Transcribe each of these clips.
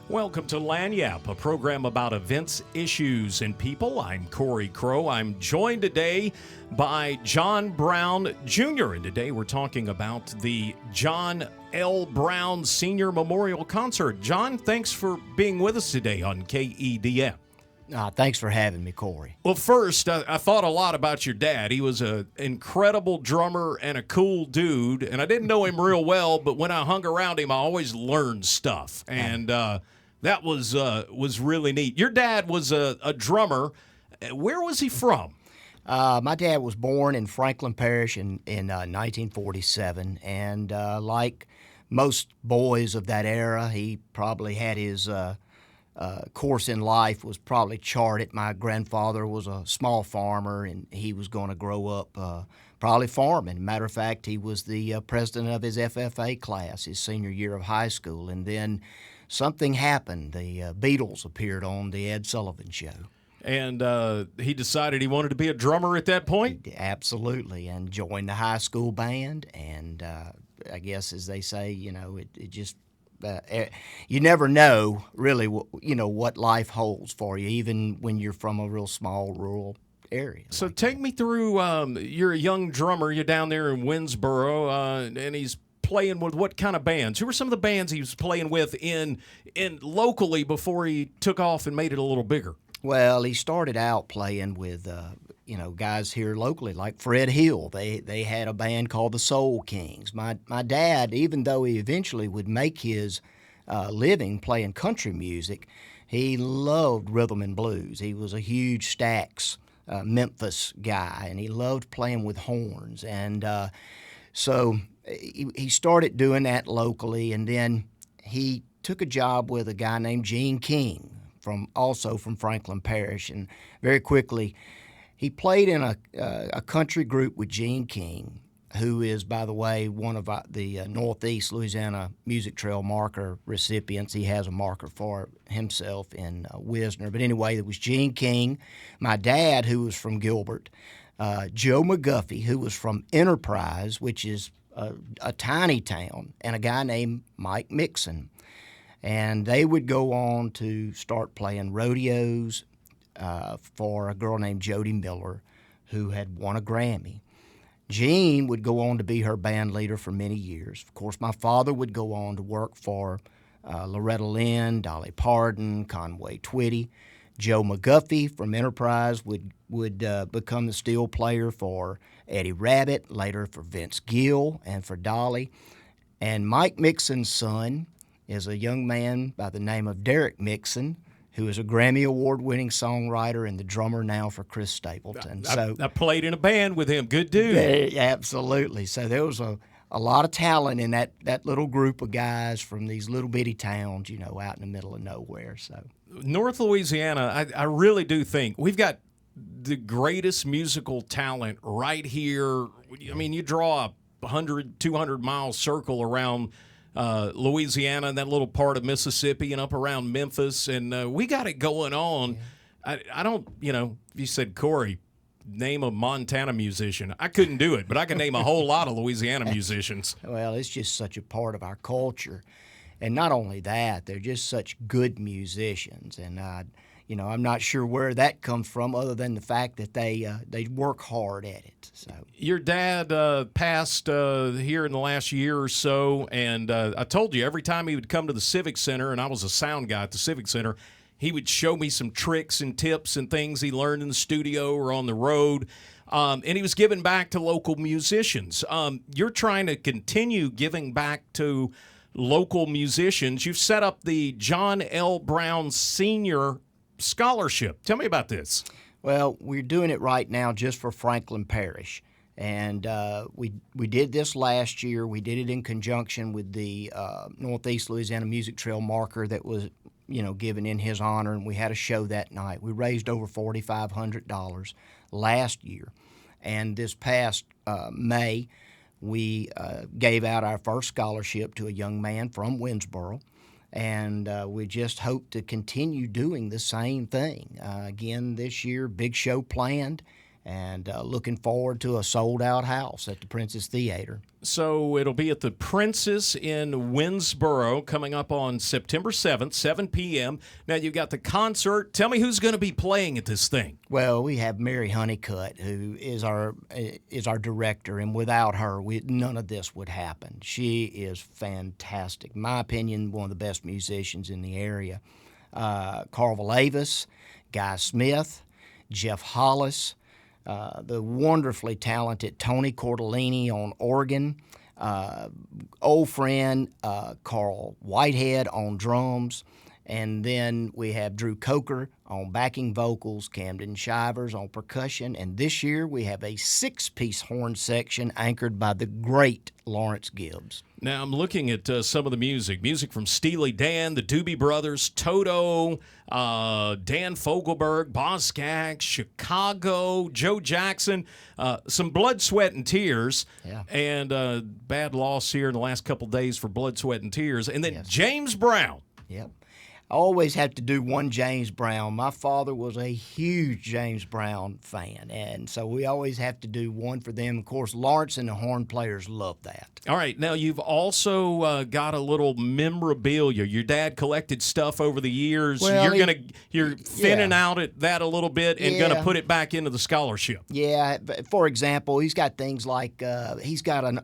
Welcome to Lagniappe, a program about events, issues, and people. I'm Cory Crowe. I'm joined today by John Brown Jr., and today we're talking about the John L. Brown Senior Memorial Concert. John, thanks for being with us today on KEDM. Thanks for having me, Cory. Well, first, I thought a lot about your dad. He was an incredible drummer and a cool dude, and I didn't know him real well, but when I hung around him, I always learned stuff, and that was really neat. Your dad was a drummer. Where was he from? My dad was born in Franklin Parish in 1947, and like most boys of that era, he probably had his course in life was probably charted. My grandfather was a small farmer, and he was going to grow up probably farming. Matter of fact, he was the president of his FFA class his senior year of high school, and then something happened. The Beatles appeared on the Ed Sullivan Show. And he decided he wanted to be a drummer at that point? Absolutely, and joined the high school band, and I guess, as they say, it just you never know really what life holds for you, even when you're from a real small rural area. So take me through. You're a young drummer. You're down there in Winnsboro, and he's playing with what kind of bands? Who were some of the bands he was playing with in locally before he took off and made it a little bigger? Well, he started out playing with guys here locally like Fred Hill. They had a band called the Soul Kings. My dad, even though he eventually would make his living playing country music, he loved rhythm and blues. He was a huge Stax Memphis guy, and he loved playing with horns. And so he started doing that locally, and then he took a job with a guy named Gene King, also from Franklin Parish, and very quickly he played in a country group with Gene King, who is, by the way, one of the Northeast Louisiana Music Trail marker recipients. He has a marker for himself in Wisner. But anyway, it was Gene King, my dad, who was from Gilbert, Joe McGuffey, who was from Enterprise, which is a tiny town, and a guy named Mike Mixon. And they would go on to start playing rodeos for a girl named Jody Miller, who had won a Grammy. Jean would go on to be her band leader for many years. Of course, my father would go on to work for Loretta, Lynn, Dolly, Parton, Conway Twitty. Joe McGuffey from Enterprise would become the steel player for Eddie Rabbitt, later for Vince Gill and for Dolly. And Mike Mixon's son is a young man by the name of Derek Mixon, who is a Grammy Award-winning songwriter and the drummer now for Chris Stapleton. I played in a band with him. Good dude. Absolutely. So there was a lot of talent in that little group of guys from these little bitty towns, out in the middle of nowhere. So North Louisiana, I really do think we've got the greatest musical talent right here. I mean, you draw a 100, 200-mile circle around Louisiana and that little part of Mississippi and up around Memphis, and we got it going on. Yeah. I don't, if you said, Cory, name a Montana musician, I couldn't do it, but I can name a whole lot of Louisiana musicians. Well, it's just such a part of our culture. And not only that, they're just such good musicians. And, I'm not sure where that comes from other than the fact that they work hard at it. So your dad passed here in the last year or so, and I told you every time he would come to the Civic Center, and I was a sound guy at the Civic Center, he would show me some tricks and tips and things he learned in the studio or on the road, and he was giving back to local musicians. You're trying to continue giving back to local musicians. You've set up the John L. Brown Senior Scholarship. Tell me about this. Well, we're doing it right now just for Franklin Parish, and we did this last year. We did it in conjunction with the Northeast Louisiana Music Trail marker that was, given in his honor, and we had a show that night. We raised over $4,500 last year, and this past May, we gave out our first scholarship to a young man from Winnsboro. And we just hope to continue doing the same thing. Again, this year, big show planned, and looking forward to a sold-out house at the Princess Theater. So it'll be at the Princess in Winnsboro coming up on September 7th, 7 p.m. Now, you've got the concert. Tell me who's going to be playing at this thing. Well, we have Mary Honeycutt, who is our director, and without her, none of this would happen. She is fantastic. In my opinion, one of the best musicians in the area. Carl Valavis, Guy Smith, Jeff Hollis, the wonderfully talented Tony Cordellini on organ, old friend Carl Whitehead on drums, and then we have Drew Coker on backing vocals, Camden Shivers on percussion, and this year we have a 6-piece horn section anchored by the great Lawrence Gibbs. Now, I'm looking at some of the music from Steely Dan, the Doobie Brothers, Toto, Dan Fogelberg, Boz Scaggs, Chicago, Joe Jackson, some Blood, Sweat, and Tears, and bad loss here in the last couple days for Blood, Sweat, and Tears, and then James Brown. Yep. I always have to do one James Brown. My father was a huge James Brown fan, and so we always have to do one for them. Of course, Lawrence and the horn players love that. All right. Now, you've also got a little memorabilia. Your dad collected stuff over the years. Well, you're thinning out at that a little bit and going to put it back into the scholarship. Yeah. For example, he's got things like he's got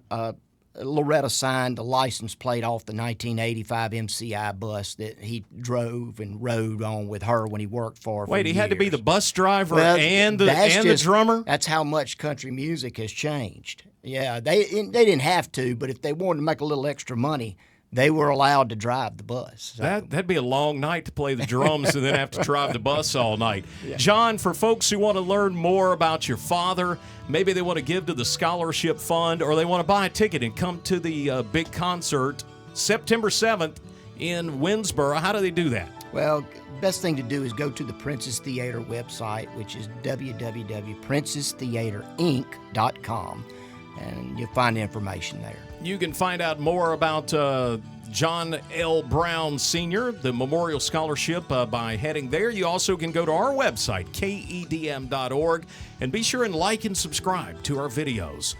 Loretta signed the license plate off the 1985 MCI bus that he drove and rode on with her when he worked for her. Wait, he years. had to be the bus driver and the drummer? That's how much country music has changed. Yeah, they didn't have to, but if they wanted to make a little extra money, they were allowed to drive the bus. So. That'd be a long night to play the drums and then have to drive the bus all night. Yeah. John, for folks who want to learn more about your father, maybe they want to give to the scholarship fund or they want to buy a ticket and come to the big concert September 7th in Winnsboro, how do they do that? Well, best thing to do is go to the Princess Theater website, which is www.princesstheaterinc.com, and you'll find information there. You can find out more about John L. Brown Sr., the Memorial Scholarship, by heading there. You also can go to our website, KEDM.org, and be sure and like and subscribe to our videos.